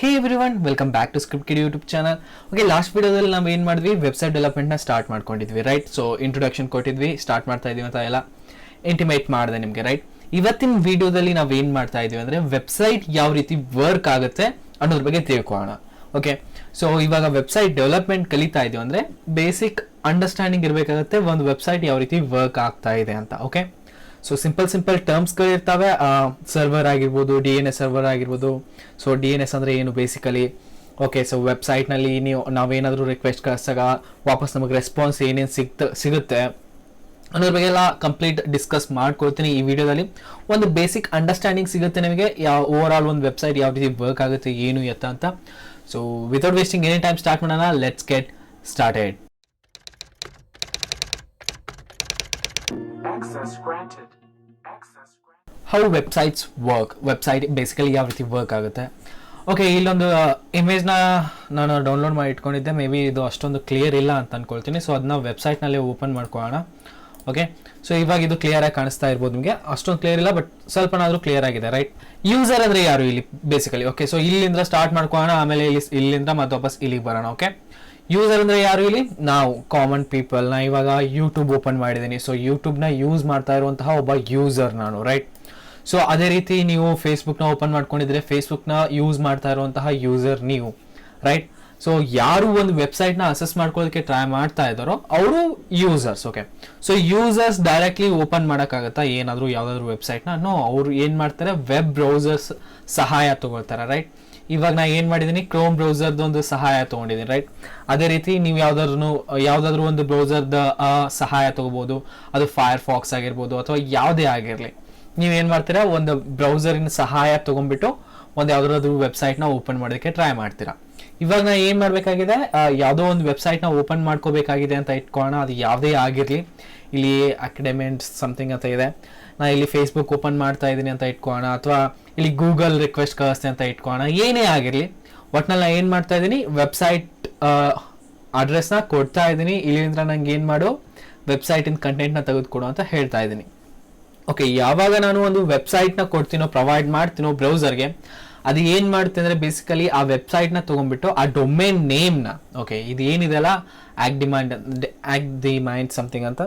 Hey everyone, welcome back to script kiddie YouTube channel. Okay, last ವಿಡಿಯೋದಲ್ಲಿ ನಾವು ಏನು ಮಾಡಿದ್ವಿ, ವೆಬ್ಸೈಟ್ ಡೆವಲಪ್ಮೆಂಟ್ನ ಸ್ಟಾರ್ಟ್ ಮಾಡ್ಕೊಂಡಿದ್ವಿ, ರೈಟ್. ಸೊ ಇಂಟ್ರೊಡಕ್ಷನ್ ಕೊಟ್ಟಿದ್ವಿ, ಸ್ಟಾರ್ಟ್ ಮಾಡ್ತಾ ಇದೀವಿ ಅಂತ ಎಲ್ಲ ಇಂಟಿಮೇಟ್ ಮಾಡಿದೆ ನಿಮಗೆ, ರೈಟ್. ಇವತ್ತಿನ ವಿಡಿಯೋದಲ್ಲಿ ನಾವು ಏನು ಮಾಡ್ತಾ ಇದೀವಿ ಅಂದರೆ ವೆಬ್ಸೈಟ್ ಯಾವ ರೀತಿ ವರ್ಕ್ ಆಗುತ್ತೆ ಅನ್ನೋದ್ರ ಬಗ್ಗೆ ತಿಳ್ಕೊಳ್ಳೋಣ. ಓಕೆ, ಸೊ ಇವಾಗ ವೆಬ್ಸೈಟ್ ಡೆವಲಪ್ಮೆಂಟ್ ಕಲಿತಾ ಇದೀವಿ ಅಂದರೆ ಬೇಸಿಕ್ ಅಂಡರ್ಸ್ಟ್ಯಾಂಡಿಂಗ್ ಇರಬೇಕಾಗುತ್ತೆ ಒಂದು ವೆಬ್ಸೈಟ್ ಯಾವ ರೀತಿ ವರ್ಕ್ ಆಗ್ತಾ ಇದೆ ಅಂತ. ಓಕೆ, ಸೊ ಸಿಂಪಲ್ ಟರ್ಮ್ಸ್ಗಳು ಇರ್ತವೆ. ಸರ್ವರ್ ಆಗಿರ್ಬೋದು, DNS ಸರ್ವರ್ ಆಗಿರ್ಬೋದು. ಸೊ DNS ಅಂದರೆ ಏನು ಬೇಸಿಕಲಿ. ಓಕೆ, ಸೊ ವೆಬ್ಸೈಟ್ನಲ್ಲಿ ನಾವೇನಾದರೂ ರಿಕ್ವೆಸ್ಟ್ ಕಳಿಸಿದಾಗ ವಾಪಸ್ ನಮಗೆ ರೆಸ್ಪಾನ್ಸ್ ಏನೇನು ಸಿಗುತ್ತೆ ಅನ್ನೋದ್ರ ಬಗ್ಗೆ ಎಲ್ಲ ಕಂಪ್ಲೀಟ್ ಡಿಸ್ಕಸ್ ಮಾಡ್ಕೊಳ್ತೀನಿ ಈ ವಿಡಿಯೋದಲ್ಲಿ. ಒಂದು ಬೇಸಿಕ್ ಅಂಡರ್ಸ್ಟ್ಯಾಂಡಿಂಗ್ ಸಿಗುತ್ತೆ ನಿಮಗೆ ಓವರ್ ಆಲ್ ಒಂದು ವೆಬ್ಸೈಟ್ ಯಾವ ರೀತಿ ವರ್ಕ್ ಆಗುತ್ತೆ, ಏನು ಎತ್ತ ಅಂತ. So without wasting any time start ಮಾಡೋಣ. Let's get started. How websites work, website basically ಯಾವ ರೀತಿ ವರ್ಕ್ ಆಗುತ್ತೆ. ಓಕೆ, ಇಲ್ಲೊಂದು ಇಮೇಜ್ನ ನಾನು ಡೌನ್ಲೋಡ್ ಮಾಡಿ ಇಟ್ಕೊಂಡಿದ್ದೆ. ಮೇ ಬಿ ಇದು ಅಷ್ಟೊಂದು ಕ್ಲಿಯರ್ ಇಲ್ಲ ಅಂತ ಅಂದ್ಕೊಳ್ತೀನಿ. ಸೊ ಅದನ್ನ ವೆಬ್ಸೈಟ್ನಲ್ಲಿ ಓಪನ್ ಮಾಡ್ಕೊಳ್ಳೋಣ. ಓಕೆ, ಸೊ ಇವಾಗ ಇದು ಕ್ಲಿಯರ್ ಆಗಿ ಕಾಣಿಸ್ತಾ ಇರ್ಬೋದು ನಿಮಗೆ. ಅಷ್ಟೊಂದು ಕ್ಲಿಯರ್ ಇಲ್ಲ, ಬಟ್ ಸ್ವಲ್ಪನಾದರೂ ಕ್ಲಿಯರ್ ಆಗಿದೆ, ರೈಟ್. ಯೂಸರ್ ಅಂದರೆ ಯಾರು ಇಲ್ಲಿ ಬೇಸಿಕಲಿ. ಓಕೆ, ಸೊ ಇಲ್ಲಿಂದ ಸ್ಟಾರ್ಟ್ ಮಾಡ್ಕೊಳ್ಳೋಣ, ಆಮೇಲೆ ಇಲ್ಲಿಂದ ಮತ್ತೆ ವಾಪಸ್ ಇಲ್ಲಿಗೆ ಬರೋಣ. ಓಕೆ, ಯೂಸರ್ ಅಂದರೆ ಯಾರು ಇಲ್ಲಿ? ನಾವು ಕಾಮನ್ ಪೀಪಲ್. ನಾ ಇವಾಗ ಯೂಟ್ಯೂಬ್ ಓಪನ್ ಮಾಡಿದ್ದೀನಿ. ಸೊ ಯೂಟ್ಯೂಬ್ನ ಯೂಸ್ ಮಾಡ್ತಾ ಇರುವಂತಹ ಒಬ್ಬ ಯೂಸರ್ ನಾನು, ರೈಟ್. ಸೊ ಅದೇ ರೀತಿ ನೀವು ಫೇಸ್ಬುಕ್ನ ಓಪನ್ ಮಾಡ್ಕೊಂಡಿದ್ರೆ ಫೇಸ್ಬುಕ್ನ ಯೂಸ್ ಮಾಡ್ತಾ ಇರುವಂತಹ ಯೂಸರ್ ನೀವು, ರೈಟ್. ಸೊ ಯಾರು ಒಂದು ವೆಬ್ಸೈಟ್ನ ಅಸೆಸ್ ಮಾಡ್ಕೊಳ್ಳೋದಕ್ಕೆ ಟ್ರೈ ಮಾಡ್ತಾ ಇದ್ದಾರೋ ಅವರು users. Okay, so users directly open ಮಾಡೋಕ್ಕಾಗತ್ತಾ ಏನಾದರೂ ಯಾವುದಾದ್ರೂ ವೆಬ್ಸೈಟ್ನ? ನೋ, ಅವರು ಏನು ಮಾಡ್ತಾರೆ, ವೆಬ್ ಬ್ರೌಸರ್ಸ್ ಸಹಾಯ ತಗೊಳ್ತಾರೆ, ರೈಟ್. ಇವಾಗ ನಾ ಏನು ಮಾಡಿದ್ದೀನಿ, ಕ್ರೋಮ್ ಬ್ರೌಸರ್ದು ಒಂದು ಸಹಾಯ ತೊಗೊಂಡಿದ್ದೀನಿ, ರೈಟ್. ಅದೇ ರೀತಿ ನೀವು ಯಾವುದಾದ್ರೂ ಒಂದು ಬ್ರೌಸರ್ದ ಸಹಾಯ ತೊಗೋಬೋದು. ಅದು ಫೈರ್ ಫಾಕ್ಸ್ ಆಗಿರ್ಬೋದು ಅಥವಾ ಯಾವುದೇ ಆಗಿರಲಿ. ನೀವೇನು ಮಾಡ್ತೀರಾ, ಒಂದು ಬ್ರೌಸರಿನ ಸಹಾಯ ತೊಗೊಂಡ್ಬಿಟ್ಟು ಒಂದು ಯಾವುದಾದ್ರೂ ವೆಬ್ಸೈಟ್ನ ಓಪನ್ ಮಾಡೋದಕ್ಕೆ ಟ್ರೈ ಮಾಡ್ತೀರಾ. ಇವಾಗ ನಾ ಏನು ಮಾಡಬೇಕಾಗಿದೆ, ಯಾವುದೋ ಒಂದು ವೆಬ್ಸೈಟ್ನ ಓಪನ್ ಮಾಡ್ಕೋಬೇಕಾಗಿದೆ ಅಂತ ಇಟ್ಕೊಳ್ಳೋಣ. ಅದು ಯಾವುದೇ ಆಗಿರಲಿ. ಇಲ್ಲಿ ಅಕಾಡೆಮಿಕ್ ಸಮಥಿಂಗ್ ಅಂತ ಇದೆ. ನಾ ಇಲ್ಲಿ ಫೇಸ್ಬುಕ್ ಓಪನ್ ಮಾಡ್ತಾ ಇದ್ದೀನಿ ಅಂತ ಇಟ್ಕೊಳ್ಳೋಣ, ಅಥವಾ ಇಲ್ಲಿ ಗೂಗಲ್ ರಿಕ್ವೆಸ್ಟ್ ಕಳಿಸ್ತೆ ಅಂತ ಇಟ್ಕೊಳ್ಳೋಣ. ಏನೇ ಆಗಿರಲಿ, ಒಟ್ನಲ್ಲಿ ನಾನು ಏನು ಮಾಡ್ತಾ ಇದ್ದೀನಿ, ವೆಬ್ಸೈಟ್ ಅಡ್ರೆಸ್ನ ಕೊಡ್ತಾ ಇದ್ದೀನಿ. ಇಲ್ಲಿಂದ ನಂಗೆ ಏನು ಮಾಡು, ವೆಬ್ಸೈಟಿನ ಕಂಟೆಂಟ್ನ ತೆಗೆದುಕೊಡು ಅಂತ ಹೇಳ್ತಾ ಇದ್ದೀನಿ. ಓಕೆ, ಯಾವಾಗ ನಾನು ಒಂದು ವೆಬ್ಸೈಟ್ನ ಕೊಡ್ತೀನೋ, ಪ್ರೊವೈಡ್ ಮಾಡ್ತೀನೋ ಬ್ರೌಸರ್ಗೆ, ಅದು ಏನು ಮಾಡುತ್ತೆ ಅಂದರೆ ಬೇಸಿಕಲಿ ಆ ವೆಬ್ಸೈಟ್ನ ತೊಗೊಂಡ್ಬಿಟ್ಟು ಆ ಡೊಮೇನ್ ನೇಮ್ನ, ಓಕೆ, ಇದು ಏನಿದೆಲ್ಲ ಆಕ್ಟ್ ಸಮಥಿಂಗ್ ಅಂತ.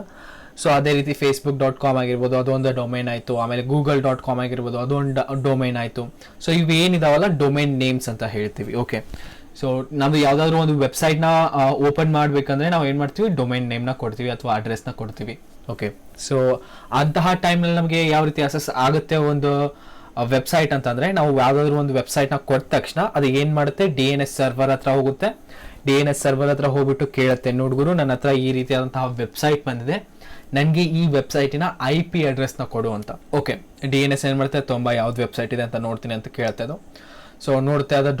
ಸೊ ಅದೇ ರೀತಿ facebook.com ಆಗಿರ್ಬೋದು, ಅದೊಂದು ಡೊಮೇನ್ ಆಯಿತು. ಆಮೇಲೆ google.com ಆಗಿರ್ಬೋದು, ಅದೊಂದು ಡೊಮೇನ್ ಆಯಿತು. ಸೊ ಇವು ಏನಿದಾವಲ್ಲ ಡೊಮೇನ್ ನೇಮ್ಸ್ ಅಂತ ಹೇಳ್ತೀವಿ. ಓಕೆ, ಸೊ ನಾವು ಯಾವುದಾದ್ರೂ ಒಂದು ವೆಬ್ಸೈಟ್ನ ಓಪನ್ ಮಾಡಬೇಕಂದ್ರೆ ನಾವು ಏನು ಮಾಡ್ತೀವಿ, ಡೊಮೇನ್ ನೇಮ್ನ ಕೊಡ್ತೀವಿ ಅಥವಾ ಅಡ್ರೆಸ್ನ ಕೊಡ್ತೀವಿ. ಓಕೆ, ಸೊ ಅಂತಹ ಟೈಮ್ನಲ್ಲಿ ನಮಗೆ ಯಾವ ರೀತಿ ಅಸೆಸ್ ಆಗುತ್ತೆ ಒಂದು ವೆಬ್ಸೈಟ್ ಅಂತಂದರೆ, ನಾವು ಯಾವುದಾದ್ರೂ ಒಂದು ವೆಬ್ಸೈಟ್ನ ಕೊಟ್ಟ ತಕ್ಷಣ ಅದು ಏನು ಮಾಡುತ್ತೆ, DNS ಸರ್ವರ್ ಹತ್ರ ಹೋಗುತ್ತೆ. DNS ಸರ್ವರ್ ಹತ್ರ ಹೋಗ್ಬಿಟ್ಟು ಕೇಳುತ್ತೆ, ನೋಡ್ಗುರು ನನ್ನ ಹತ್ರ ಈ ರೀತಿಯಾದಂತಹ ವೆಬ್ಸೈಟ್ ಬಂದಿದೆ, ನನಗೆ ಈ ವೆಬ್ಸೈಟಿನ IP ಅಡ್ರೆಸ್ನ ಕೊಡು ಅಂತ. ಓಕೆ, DNS ಏನು ಮಾಡುತ್ತೆ, ಯಾವ್ದು ವೆಬ್ಸೈಟ್ ಇದೆ ಅಂತ ನೋಡ್ತೀನಿ ಅಂತ ಕೇಳುತ್ತೆ ಅದು. ಸೊ ನೋಡುತ್ತೆ, ಅದು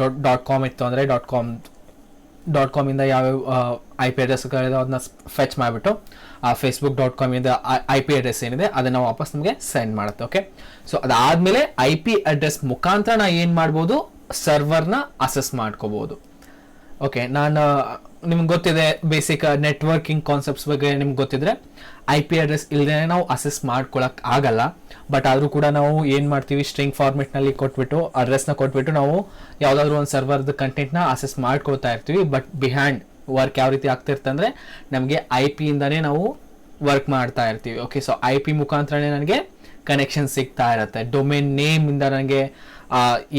.com ಇತ್ತು ಅಂದರೆ .com ಇಂದ ಯಾವ್ಯಾವ IP ಅಡ್ರೆಸ್ಗಳಿದೆ ಅದನ್ನ ಫೆಚ್ ಮಾಡಿಬಿಟ್ಟು ಆ facebook.com ಇಂದ IP ಅಡ್ರೆಸ್ ಏನಿದೆ ಅದನ್ನು ವಾಪಸ್ ನಮಗೆ ಸೆಂಡ್ ಮಾಡುತ್ತೆ. ಓಕೆ, ಸೊ ಅದಾದಮೇಲೆ IP ಅಡ್ರೆಸ್ ಮುಖಾಂತರ ನಾ ಏನು ಮಾಡ್ಬೋದು, ಸರ್ವರ್ನ ಅಸೆಸ್ ಮಾಡ್ಕೋಬೋದು. ಓಕೆ, ನಾನು ನಿಮ್ಗೆ ಗೊತ್ತಿದೆ ಬೇಸಿಕ್ ನೆಟ್ವರ್ಕಿಂಗ್ ಕಾನ್ಸೆಪ್ಟ್ಸ್ ಬಗ್ಗೆ ನಿಮ್ಗೆ ಗೊತ್ತಿದ್ರೆ IP ಅಡ್ರೆಸ್ ಇಲ್ಲದೆ ನಾವು ಅಸೆಸ್ ಮಾಡ್ಕೊಳಕ್ ಆಗಲ್ಲ. ಬಟ್ ಆದರೂ ಕೂಡ ನಾವು ಏನು ಮಾಡ್ತೀವಿ, ಸ್ಟ್ರಿಂಗ್ ಫಾರ್ಮೆಟ್ನಲ್ಲಿ ಕೊಟ್ಬಿಟ್ಟು ಅಡ್ರೆಸ್ನ ಕೊಟ್ಬಿಟ್ಟು ನಾವು ಯಾವುದಾದ್ರೂ ಒಂದು ಸರ್ವರ್ದು ಕಂಟೆಂಟ್ನ ಅಸೆಸ್ ಮಾಡ್ಕೊಳ್ತಾ ಇರ್ತೀವಿ. ಬಟ್ ಬಿಹೈಂಡ್ ವರ್ಕ್ ಯಾವ ರೀತಿ ಆಗ್ತಿರುತ್ತೆ ಅಂದರೆ ನಮಗೆ IP ಇಂದನೇ ನಾವು ವರ್ಕ್ ಮಾಡ್ತಾ ಇರ್ತೀವಿ. ಓಕೆ, ಸೊ IP ಮುಖಾಂತರನೇ ನನಗೆ ಕನೆಕ್ಷನ್ ಸಿಗ್ತಾ ಇರುತ್ತೆ. ಡೊಮೇನ್ ನೇಮಿಂದ ನನಗೆ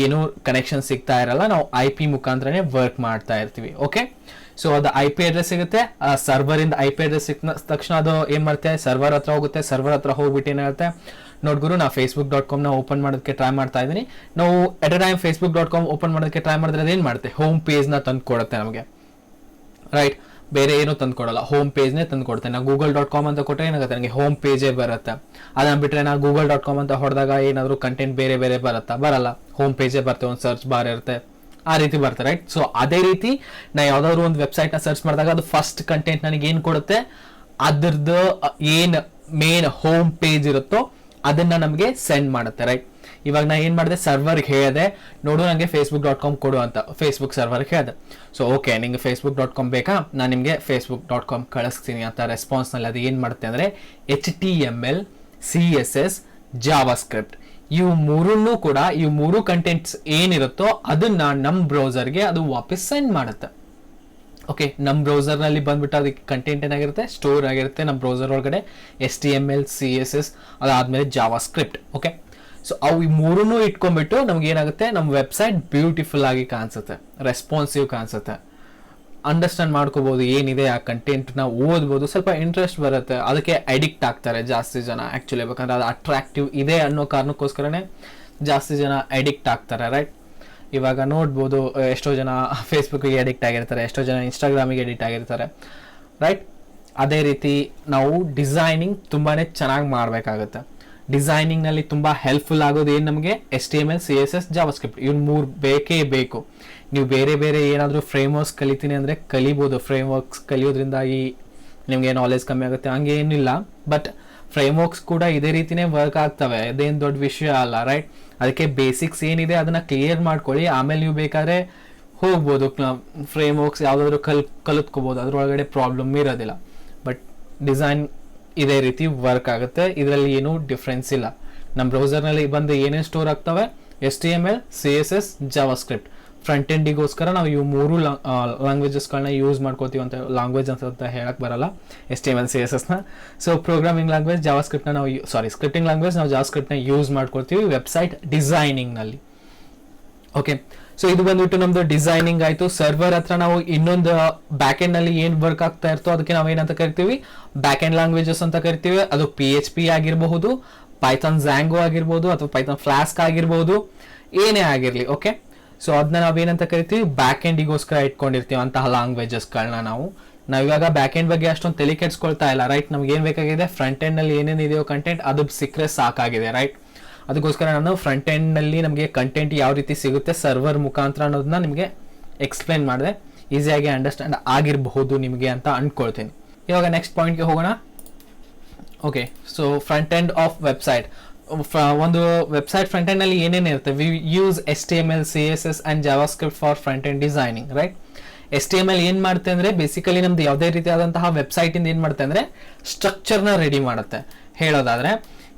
ಏನೂ ಕನೆಕ್ಷನ್ ಸಿಗ್ತಾ ಇರಲ್ಲ. ನಾವು IP ಮುಖಾಂತರನೇ ವರ್ಕ್ ಮಾಡ್ತಾ ಇರ್ತೀವಿ. ಓಕೆ, ಸೊ ಅದು IP ಅಡ್ರೆಸ್ ಸಿಗುತ್ತೆ. ಸರ್ವರಿಂದ IP ಅಡ್ರೆಸ್ ಸಿಕ್ಕ ತಕ್ಷಣ ಅದು ಏನು ಮಾಡುತ್ತೆ, ಸರ್ವರ್ ಹತ್ರ ಹೋಗುತ್ತೆ. ಸರ್ವರ್ ಹತ್ರ ಹೋಗ್ಬಿಟ್ಟು ಏನಾಗುತ್ತೆ, ನೋಡ್ಗುರು ನಾ facebook.comನ ಓಪನ್ ಮಾಡೋದಕ್ಕೆ ಟ್ರೈ ಮಾಡ್ತಾ ಇದ್ದೀನಿ. ನಾವು ಎಟ್ ಅ ಟೈಮ್ facebook.com ಓಪನ್ ಮಾಡೋದಕ್ಕೆ ಟ್ರೈ ಮಾಡಿದ್ರೆ ಅದೇನು ಮಾಡುತ್ತೆ, ಹೋಮ್ ಪೇಜ್ನ ತಂದು ಕೊಡುತ್ತೆ ನಮಗೆ, ರೈಟ್. ಬೇರೆ ಏನೂ ತಂದು ಕೊಡಲ್ಲ, ಹೋಮ್ ಪೇಜ್ನೇ ತಂದು ಕೊಡುತ್ತೆ. ನಾವು google.com ಅಂತ ಕೊಟ್ಟರೆ ಏನಾಗುತ್ತೆ, ನನಗೆ ಹೋಮ್ ಪೇಜೇ ಬರುತ್ತೆ. ಅದನ್ನ ಬಿಟ್ಟರೆ ನಾವು google.com ಅಂತ ಹೊಡೆದಾಗ ಏನಾದರೂ ಕಂಟೆಂಟ್ ಬೇರೆ ಬರಲ್ಲ, ಹೋಮ್ ಪೇಜೇ ಬರುತ್ತೆ, ಒಂದು ಸರ್ಚ್ ಬಾರ್ ಇರುತ್ತೆ, ಆ ರೀತಿ ಬರುತ್ತೆ, ರೈಟ್. ಸೊ ಅದೇ ರೀತಿ ನಾ ಯಾವುದಾದ್ರು ಒಂದು ವೆಬ್ಸೈಟ್ನ ಸರ್ಚ್ ಮಾಡಿದಾಗ ಅದು ಫಸ್ಟ್ ಕಂಟೆಂಟ್ ನನಗೆ ಏನು ಕೊಡುತ್ತೆ, ಅದ್ರದ್ದು ಏನು ಮೇನ್ ಹೋಮ್ ಪೇಜ್ ಇರುತ್ತೋ ಅದನ್ನ ನಮಗೆ ಸೆಂಡ್ ಮಾಡುತ್ತೆ, ರೈಟ್. ಇವಾಗ ನಾ ಏನು ಮಾಡಿದೆ, ಸರ್ವರ್ಗೆ ಹೇಳಿದೆ, ನೋಡು ನನಗೆ facebook.com ಕೊಡು ಅಂತ ಫೇಸ್ಬುಕ್ ಸರ್ವರ್ಗೆ ಹೇಳಿದೆ. ಸೊ ಓಕೆ, ನಿಮಗೆ facebook.com ಬೇಕಾ, ನಾನು ನಿಮಗೆ facebook.com ಕಳಿಸ್ತೀನಿ ಅಂತ ರೆಸ್ಪಾನ್ಸ್ನಲ್ಲಿ ಅದು ಏನು ಮಾಡುತ್ತೆ ಅಂದರೆ HTML CSS JavaScript ಇವು ಮೂರನ್ನೂ ಕೂಡ ಈ ಮೂರು ಕಂಟೆಂಟ್ಸ್ ಏನಿರುತ್ತೋ ಅದನ್ನ ನಮ್ಮ ಬ್ರೌಸರ್ಗೆ ಅದು ವಾಪಸ್ ಸೆಂಡ್ ಮಾಡುತ್ತೆ. ಓಕೆ, ನಮ್ಮ ಬ್ರೌಸರ್ನಲ್ಲಿ ಬಂದ್ಬಿಟ್ಟು ಅದಕ್ಕೆ ಕಂಟೆಂಟ್ ಏನಾಗಿರುತ್ತೆ, ಸ್ಟೋರ್ ಆಗಿರುತ್ತೆ ನಮ್ಮ ಬ್ರೌಸರ್ ಒಳಗಡೆ, HTML, CSS, ಅದಾದಮೇಲೆ ಜಾವಾಸ್ಕ್ರಿಪ್ಟ್. ಓಕೆ, ಸೊ ಅವು ಈ ಮೂರನ್ನೂ ಇಟ್ಕೊಂಡ್ಬಿಟ್ಟು ನಮ್ಗೆ ಏನಾಗುತ್ತೆ, ನಮ್ಮ ವೆಬ್ಸೈಟ್ ಬ್ಯೂಟಿಫುಲ್ ಆಗಿ ಕಾಣಿಸುತ್ತೆ, ರೆಸ್ಪಾನ್ಸಿವ್ ಕಾಣಿಸುತ್ತೆ, ಅಂಡರ್ಸ್ಟ್ಯಾಂಡ್ ಮಾಡ್ಕೋಬೋದು ಏನಿದೆ ಆ ಕಂಟೆಂಟ್ನ, ಓದ್ಬೋದು, ಸ್ವಲ್ಪ ಇಂಟ್ರೆಸ್ಟ್ ಬರುತ್ತೆ. ಅದಕ್ಕೆ ಅಡಿಕ್ಟ್ ಆಗ್ತಾರೆ ಜಾಸ್ತಿ ಜನ ಆ್ಯಕ್ಚುಲಿ, ಬೇಕಂದ್ರೆ ಅದು ಅಟ್ರಾಕ್ಟಿವ್ ಇದೆ ಅನ್ನೋ ಕಾರಣಕ್ಕೋಸ್ಕರನೇ ಜಾಸ್ತಿ ಜನ ಅಡಿಕ್ಟ್ ಆಗ್ತಾರೆ, ರೈಟ್. ಇವಾಗ ನೋಡ್ಬೋದು ಎಷ್ಟೋ ಜನ ಫೇಸ್ಬುಕ್ಕಿಗೆ ಅಡಿಕ್ಟ್ ಆಗಿರ್ತಾರೆ, ಎಷ್ಟೋ ಜನ ಇನ್ಸ್ಟಾಗ್ರಾಮಿಗೆ ಅಡಿಕ್ಟ್ ಆಗಿರ್ತಾರೆ, ರೈಟ್. ಅದೇ ರೀತಿ ನಾವು ಡಿಸೈನಿಂಗ್ ತುಂಬಾ ಚೆನ್ನಾಗಿ ಮಾಡಬೇಕಾಗುತ್ತೆ. ಡಿಸೈನಿಂಗ್ನಲ್ಲಿ ತುಂಬ ಹೆಲ್ಪ್ಫುಲ್ ಆಗೋದು ಏನು ನಮಗೆ, HTML, CSS, ಜಾವಾಸ್ಕ್ರಿಪ್ಟ್, ಇವ್ನು ಮೂರು ಬೇಕೇ ಬೇಕು. ನೀವು ಬೇರೆ ಬೇರೆ ಏನಾದರೂ ಫ್ರೇಮ್ವರ್ಕ್ಸ್ ಕಲಿತೀನಿ ಅಂದರೆ ಕಲಿಬೋದು. ಫ್ರೇಮ್ವರ್ಕ್ಸ್ ಕಲಿಯೋದ್ರಿಂದಾಗಿ ನಿಮಗೆ ನಾಲೆಜ್ ಕಮ್ಮಿ ಆಗುತ್ತೆ ಹಂಗೆ ಏನಿಲ್ಲ, ಬಟ್ ಫ್ರೇಮ್ವರ್ಕ್ಸ್ ಕೂಡ ಇದೇ ರೀತಿನೇ ವರ್ಕ್ ಆಗ್ತವೆ, ಅದೇನು ದೊಡ್ಡ ವಿಷಯ ಅಲ್ಲ, ರೈಟ್. ಅದಕ್ಕೆ ಬೇಸಿಕ್ಸ್ ಏನಿದೆ ಅದನ್ನು ಕ್ಲಿಯರ್ ಮಾಡ್ಕೊಳ್ಳಿ, ಆಮೇಲೆ ನೀವು ಬೇಕಾದ್ರೆ ಹೋಗ್ಬೋದು ಫ್ರೇಮ್ವರ್ಕ್ಸ್ ಯಾವುದಾದ್ರೂ ಕಲಿತ್ಕೋಬೋದು, ಅದರೊಳಗಡೆ ಪ್ರಾಬ್ಲಮ್ ಇರೋದಿಲ್ಲ. ಬಟ್ ಡಿಸೈನ್ ಇದೇ ರೀತಿ ವರ್ಕ್ ಆಗುತ್ತೆ, ಇದರಲ್ಲಿ ಏನೂ ಡಿಫ್ರೆನ್ಸ್ ಇಲ್ಲ. ನಮ್ಮ ಬ್ರೌಸರ್ನಲ್ಲಿ ಬಂದು ಏನೇನು ಸ್ಟೋರ್ ಆಗ್ತವೆ, HTML, CSS, ಜಾವಾಸ್ಕ್ರಿಪ್ಟ್. ಫ್ರಂಟ್ ಎಂಡಿಗೋಸ್ಕರ ನಾವು ಇವು ಮೂರು ಲ್ಯಾಂಗ್ವೇಜಸ್ಗಳನ್ನ ಯೂಸ್ ಮಾಡ್ಕೋತೀವಿ ಅಂತ, ಲ್ಯಾಂಗ್ವೇಜ್ ಅಂತ ಹೇಳಕ್ ಬರಲ್ಲ HTML, CSSನ. ಸೊ ಪ್ರೋಗ್ರಾಮಿಂಗ್ ಲ್ಯಾಂಗ್ವೇಜ್ ಜಾವಾಸ್ಕ್ರಿಪ್ಟ್ನ ನಾವು ಸ್ಕ್ರಿಪ್ಟಿಂಗ್ ಲ್ಯಾಂಗ್ವೇಜ್ ನಾವು ಜಾವಾಸ್ಕ್ರಿಪ್ಟ್ನ ಯೂಸ್ ಮಾಡ್ಕೊಳ್ತೀವಿ ವೆಬ್ಸೈಟ್ ಡಿಸೈನಿಂಗ್ನಲ್ಲಿ. ಓಕೆ, ಸೊ ಇದು ಬಂದ್ಬಿಟ್ಟು ನಮ್ದು ಡಿಸೈನಿಂಗ್ ಆಯಿತು. ಸರ್ವರ್ ಹತ್ರ ನಾವು ಇನ್ನೊಂದು ಬ್ಯಾಕ್ ಎಂಡ್ನಲ್ಲಿ ಏನು ವರ್ಕ್ ಆಗ್ತಾ ಇರ್ತೋ ಅದಕ್ಕೆ ನಾವು ಏನಂತ ಕರಿತೀವಿ, ಬ್ಯಾಕ್ ಎಂಡ್ ಲ್ಯಾಂಗ್ವೇಜಸ್ ಅಂತ ಕರಿತೀವಿ. ಅದು PHP ಆಗಿರಬಹುದು, ಪೈಥಾನ್ ಝ್ಯಾಂಗೋ ಆಗಿರ್ಬೋದು, ಅಥವಾ ಪೈಥಾನ್ ಫ್ಲಾಸ್ಕ್ ಆಗಿರ್ಬೋದು, ಏನೇ ಆಗಿರಲಿ. ಓಕೆ, ಸೊ ಅದನ್ನ ನಾವೇನಂತ ಕರಿತೀವಿ, ಬ್ಯಾಕ್ ಎಂಡಿಗೋಸ್ಕರ ಇಟ್ಕೊಂಡಿರ್ತೀವಿ ಅಂತಹ ಲ್ಯಾಂಗ್ವೇಜಸ್ಗಳನ್ನ ನಾವಿವಾಗ ಬ್ಯಾಕ್ ಎಂಡ್ ಬಗ್ಗೆ ಅಷ್ಟೊಂದು ತಲೆ ಕೆಡಿಸ್ಕೊಳ್ತಾ ಇಲ್ಲ, ರೈಟ್. ನಮ್ಗೆ ಏನು ಬೇಕಾಗಿದೆ, ಫ್ರಂಟ್ ಎಂಡ್ನಲ್ಲಿ ಏನೇನಿದೆಯೋ ಕಂಟೆಂಟ್ ಅದು ಸಿಕ್ಕರೆ ಸಾಕಾಗಿದೆ, ರೈಟ್. ಅದಕ್ಕೋಸ್ಕರ ನಾನು ಫ್ರಂಟ್ ಎಂಡ್ನಲ್ಲಿ ನಮಗೆ ಕಂಟೆಂಟ್ ಯಾವ ರೀತಿ ಸಿಗುತ್ತೆ ಸರ್ವರ್ ಮುಖಾಂತರ ಅನ್ನೋದನ್ನ ನಿಮಗೆ ಎಕ್ಸ್ಪ್ಲೈನ್ ಮಾಡಿದೆ, ಈಸಿಯಾಗಿ ಅಂಡರ್ಸ್ಟ್ಯಾಂಡ್ ಆಗಿರಬಹುದು ನಿಮಗೆ ಅಂತ ಅಂದ್ಕೊಳ್ತೀನಿ. ಇವಾಗ ನೆಕ್ಸ್ಟ್ ಪಾಯಿಂಟ್ಗೆ ಹೋಗೋಣ. Okay, so front end of website. ಒಂದು ವೆಬ್ಸೈಟ್ ಫ್ರಂಟ್ ಎಂಡ್ ನಲ್ಲಿ ಏನೇನು ಇರುತ್ತೆ, we use HTML, CSS and JavaScript for front end designing, right. HTML ಏನು ಮಾಡುತ್ತೆ ಅಂದರೆ ಬೇಸಿಕಲಿ ನಮ್ದು ಯಾವುದೇ ರೀತಿಯಾದಂತಹ ವೆಬ್ಸೈಟ್ ಇಂದ ಏನು ಮಾಡುತ್ತೆ ಅಂದರೆ ಸ್ಟ್ರಕ್ಚರ್ನ ರೆಡಿ ಮಾಡುತ್ತೆ. ಹೇಳೋದಾದ್ರೆ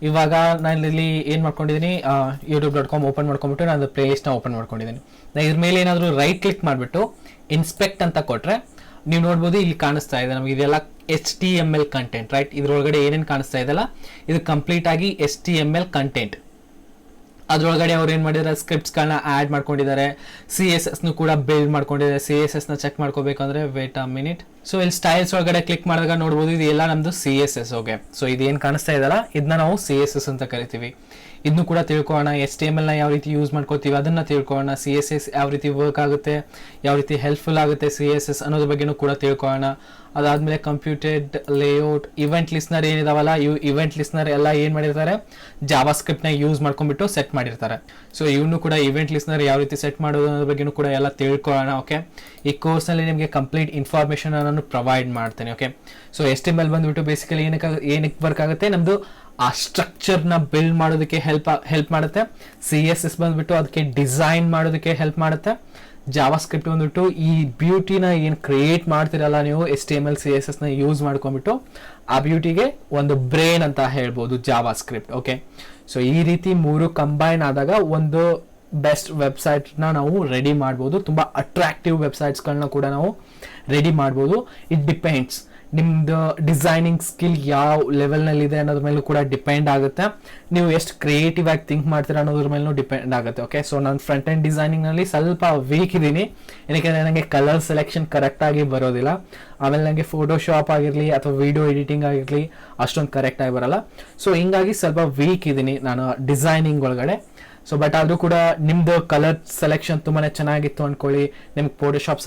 ಇವಾಗ ನಾನು ಇಲ್ಲಿ ಏನು ಮಾಡ್ಕೊಂಡಿದ್ದೀನಿ, youtube.com ಓಪನ್ ಮಾಡ್ಕೊಂಡ್ಬಿಟ್ಟು ನಾನು ಪ್ಲೇ ಲಿಸ್ಟ್ನ ಓಪನ್ ಮಾಡ್ಕೊಂಡಿದ್ದೀನಿ. ನಾನು ಇದ್ರ ಮೇಲೆ ಏನಾದರೂ ರೈಟ್ ಕ್ಲಿಕ್ ಮಾಡಿಬಿಟ್ಟು ಇನ್ಸ್ಪೆಕ್ಟ್ ಅಂತ ಕೊಟ್ಟರೆ ನೀವು ನೋಡ್ಬೋದು ಇಲ್ಲಿ ಕಾಣಿಸ್ತಾ ಇದೆ ನಮಗೆ ಇದೆಲ್ಲ HTML ಕಂಟೆಂಟ್, ರೈಟ್. ಇದ್ರೊಳಗಡೆ ಏನೇನು ಕಾಣಿಸ್ತಾ ಇದೆಲ್ಲ ಇದು ಕಂಪ್ಲೀಟ್ ಆಗಿ HTML ಕಂಟೆಂಟ್. ಅದ್ರೊಳಗಡೆ ಅವ್ರು ಏನು ಮಾಡಿದ್ದಾರೆ, ಸ್ಕ್ರಿಪ್ಟ್ಸ್ಗಳನ್ನ ಆ್ಯಡ್ ಮಾಡ್ಕೊಂಡಿದ್ದಾರೆ, CSSನು ಕೂಡ ಬಿಲ್ಡ್ ಮಾಡ್ಕೊಂಡಿದ್ದಾರೆ. CSSನ ಚೆಕ್ ಮಾಡ್ಕೋಬೇಕಂದ್ರೆ ವೇಟ್ ಅ ಮಿನಿಟ್. ಸೊ ಇಲ್ಲಿ ಸ್ಟೈಲ್ಸ್ ಒಳಗಡೆ ಕ್ಲಿಕ್ ಮಾಡಿದಾಗ ನೋಡ್ಬೋದು ಇದು ಎಲ್ಲ ನಮ್ಮದು CSS. ಓಕೆ, ಸೊ ಇದೇನು ಕಾಣಿಸ್ತಾ ಇದೆಯಲ್ಲ ಇದನ್ನ ನಾವು CSS ಅಂತ ಕರಿತೀವಿ. ಇದನ್ನು ಕೂಡ ತಿಳ್ಕೊಳ್ಳೋಣ, HTMLನ ಯಾವ ರೀತಿ ಯೂಸ್ ಮಾಡ್ಕೋತೀವಿ ಅದನ್ನು ತಿಳ್ಕೊಳ್ಳೋಣ, CSS ಯಾವ ರೀತಿ ವರ್ಕ್ ಆಗುತ್ತೆ, ಯಾವ ರೀತಿ ಹೆಲ್ಪ್ಫುಲ್ ಆಗುತ್ತೆ CSS ಅನ್ನೋದ್ರ ಬಗ್ಗೆನೂ ಕೂಡ ತಿಳ್ಕೊಳ್ಳೋಣ. ಅದಾದಮೇಲೆ ಕಂಪ್ಯೂಟೆಡ್ ಲೇಔಟ್, ಇವೆಂಟ್ ಲಿಸ್ನರ್ ಏನಿದಾವಲ್ಲ ಇವು ಇವೆಂಟ್ ಲಿಸ್ನರ್ ಎಲ್ಲ ಏನು ಮಾಡಿರ್ತಾರೆ, ಜಾವಾಸ್ಕ್ರಿಪ್ಟ್ನ ಯೂಸ್ ಮಾಡ್ಕೊಂಡ್ಬಿಟ್ಟು ಸೆಟ್ ಮಾಡಿರ್ತಾರೆ. ಸೊ ಇವನು ಕೂಡ ಇವೆಂಟ್ ಲಿಸ್ನರ್ ಯಾವ ರೀತಿ ಸೆಟ್ ಮಾಡೋದು ಅನ್ನೋದ್ರ ಬಗ್ಗೆನೂ ಕೂಡ ಎಲ್ಲ ತಿಳ್ಕೊಳ್ಳೋಣ. ಓಕೆ, ಈ ಕೋರ್ಸ್ನಲ್ಲಿ ನಿಮಗೆ ಕಂಪ್ಲೀಟ್ ಇನ್ಫಾರ್ಮೇಷನ್ ನಾನು ಪ್ರೊವೈಡ್ ಮಾಡ್ತೇನೆ. ಓಕೆ, ಸೊ HTML ಬಂದ್ಬಿಟ್ಟು ಬೇಸಿಕಲಿ ಏನಕ್ಕೆ ವರ್ಕ್ ಆಗುತ್ತೆ, ನಮ್ಮದು ಆ ಸ್ಟ್ರಕ್ಚರ್ನ ಬಿಲ್ಡ್ ಮಾಡೋದಕ್ಕೆ ಹೆಲ್ಪ್ ಮಾಡುತ್ತೆ. CSS ಬಂದ್ಬಿಟ್ಟು ಅದಕ್ಕೆ ಡಿಸೈನ್ ಮಾಡೋದಕ್ಕೆ ಹೆಲ್ಪ್ ಮಾಡುತ್ತೆ. ಜಾವಾಸ್ಕ್ರಿಪ್ಟ್ ಬಂದ್ಬಿಟ್ಟು ಈ ಬ್ಯೂಟಿನ ಏನು ಕ್ರಿಯೇಟ್ ಮಾಡ್ತಿರಲ್ಲ ನೀವು HTML, CSSನ ಯೂಸ್ ಮಾಡ್ಕೊಂಡ್ಬಿಟ್ಟು ಆ ಬ್ಯೂಟಿಗೆ ಒಂದು ಬ್ರೇನ್ ಅಂತ ಹೇಳ್ಬೋದು ಜಾವಾಸ್ಕ್ರಿಪ್ಟ್. ಓಕೆ, ಸೊ ಈ ರೀತಿ ಮೂರು ಕಂಬೈನ್ ಆದಾಗ ಒಂದು ಬೆಸ್ಟ್ ವೆಬ್ಸೈಟ್ನ ನಾವು ರೆಡಿ ಮಾಡ್ಬೋದು. ತುಂಬ ಅಟ್ರಾಕ್ಟಿವ್ ವೆಬ್ಸೈಟ್ಸ್ಗಳನ್ನ ಕೂಡ ನಾವು ರೆಡಿ ಮಾಡ್ಬೋದು. ಇಟ್ ಡಿಪೆಂಡ್ಸ್ ನಿಮ್ದು ಡಿಸೈನಿಂಗ್ ಸ್ಕಿಲ್ ಯಾವ ಲೆವೆಲ್ನಲ್ಲಿದೆ ಅನ್ನೋದ್ರ ಮೇಲೂ ಕೂಡ ಡಿಪೆಂಡ್ ಆಗುತ್ತೆ. ನೀವು ಎಷ್ಟು ಕ್ರಿಯೇಟಿವ್ ಆಗಿ ಥಿಂಕ್ ಮಾಡ್ತೀರಾ ಅನ್ನೋದ್ರ ಮೇಲೂ ಡಿಪೆಂಡ್ ಆಗುತ್ತೆ. ಓಕೆ, ಸೊ ನಾನು ಫ್ರಂಟ್ ಎಂಡ್ ಡಿಸೈನಿಂಗ್ನಲ್ಲಿ ಸ್ವಲ್ಪ ವೀಕ್ ಇದ್ದೀನಿ, ಏನಕ್ಕೆ ನನಗೆ ಕಲರ್ ಸೆಲೆಕ್ಷನ್ ಕರೆಕ್ಟಾಗಿ ಬರೋದಿಲ್ಲ. ಆಮೇಲೆ ನನಗೆ ಫೋಟೋಶಾಪ್ ಆಗಿರಲಿ ಅಥವಾ ವಿಡಿಯೋ ಎಡಿಟಿಂಗ್ ಆಗಿರಲಿ ಅಷ್ಟೊಂದು ಕರೆಕ್ಟಾಗಿ ಬರಲ್ಲ. ಸೊ ಹಿಂಗಾಗಿ ಸ್ವಲ್ಪ ವೀಕ್ ಇದ್ದೀನಿ ನಾನು ಡಿಸೈನಿಂಗ್ ಒಳಗಡೆ. ಸೊ ಬಟ್ ಆದರೂ ಕೂಡ ನಿಮ್ಮದು ಕಲರ್ ಸೆಲೆಕ್ಷನ್ ತುಂಬಾ ಚೆನ್ನಾಗಿತ್ತು ಅಂದ್ಕೊಳ್ಳಿ, ನಿಮ್ಗೆ ಫೋಟೋಶಾಪ್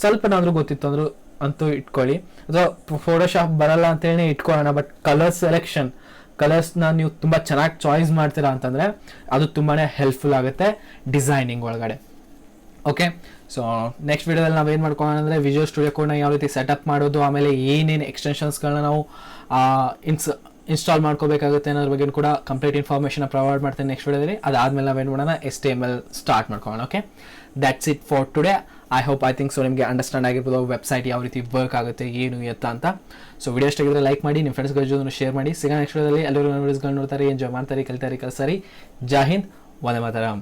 ಸ್ವಲ್ಪನಾದರೂ ಗೊತ್ತಿತ್ತು ಅಂದರೂ ಅಂತೂ ಇಟ್ಕೊಳ್ಳಿ, ಅಥವಾ ಫೋಟೋಶಾಪ್ ಬರಲ್ಲ ಅಂತೇಳಿ ಇಟ್ಕೊಳ್ಳೋಣ. ಬಟ್ ಕಲರ್ ಸೆಲೆಕ್ಷನ್, ಕಲರ್ಸ್ನ ನೀವು ತುಂಬ ಚೆನ್ನಾಗಿ ಚಾಯ್ಸ್ ಮಾಡ್ತೀರಾ ಅಂತಂದರೆ ಅದು ತುಂಬಾ ಹೆಲ್ಪ್ಫುಲ್ ಆಗುತ್ತೆ ಡಿಸೈನಿಂಗ್ ಒಳಗಡೆ. ಓಕೆ, ಸೊ ನೆಕ್ಸ್ಟ್ ವಿಡಿಯೋದಲ್ಲಿ ನಾವೇನು ಮಾಡ್ಕೊಳ್ಳೋಣ ಅಂದರೆ ವಿಜುವಲ್ ಸ್ಟುಡಿಯೋ ಕೋಡ್ನ ಯಾವ ರೀತಿ ಸೆಟಪ್ ಮಾಡೋದು, ಆಮೇಲೆ ಏನೇನು ಎಕ್ಸ್ಟೆನ್ಷನ್ಸ್ಗಳನ್ನ ನಾವು ಇನ್ಸ್ಟಾಲ್ ಮಾಡ್ಕೋಬೇಕಾಗುತ್ತೆ ಅನ್ನೋದ್ರ ಬಗ್ಗೆ ಕೂಡ ಕಂಪ್ಲೀಟ್ ಇನ್ಫಾರ್ಮೇಷನ್ ಪ್ರೊವೈಡ್ ಮಾಡ್ತೇನೆ ನೆಕ್ಸ್ಟ್ ವಿಡಿಯೋದಲ್ಲಿ. ಅದಾದಮೇಲೆ ನಾವೇನು ಮಾಡೋಣ HTML ಸ್ಟಾರ್ಟ್ ಮಾಡ್ಕೊಳ್ಳೋಣ. Okay, that's it for today. I think so ನಿಮಗೆ ಅಂಡರ್ಸ್ಟ್ಯಾಂಡ್ ಆಗಿರ್ಬೋದು ವೆಬ್ಸೈಟ್ ಯಾವ ರೀತಿ ವರ್ಕ್ ಆಗುತ್ತೆ ಏನು ಎತ್ತ ಅಂತ. ಸೊ ವಿಡಿಯೋ ಇಷ್ಟ ಆಗಿದ್ರೆ ಲೈಕ್ ಮಾಡಿ, ನಿಮ್ಮ ಫ್ರೆಂಡ್ಸ್ಗಳ ಜೊತೆ ಶೇರ್ ಮಾಡಿ. ಸಿಗೋಣ ನೆಕ್ಸ್ಟ್ ವಿಡಿಯೋದಲ್ಲಿ. ಎಲ್ಲರೂ ವಿಡಿಯೋಸ್ಗಳು ನೋಡ್ತಾರೆ, ಎಂಜಾಯ್ ಮಾಡ್ತಾರೆ, ಕಲಿತಾರೆ, ಕಲಿಸ್ತಾರೆ. ಜೈ ಹಿಂದ್, ವಂದೇ ಮಾತರಂ.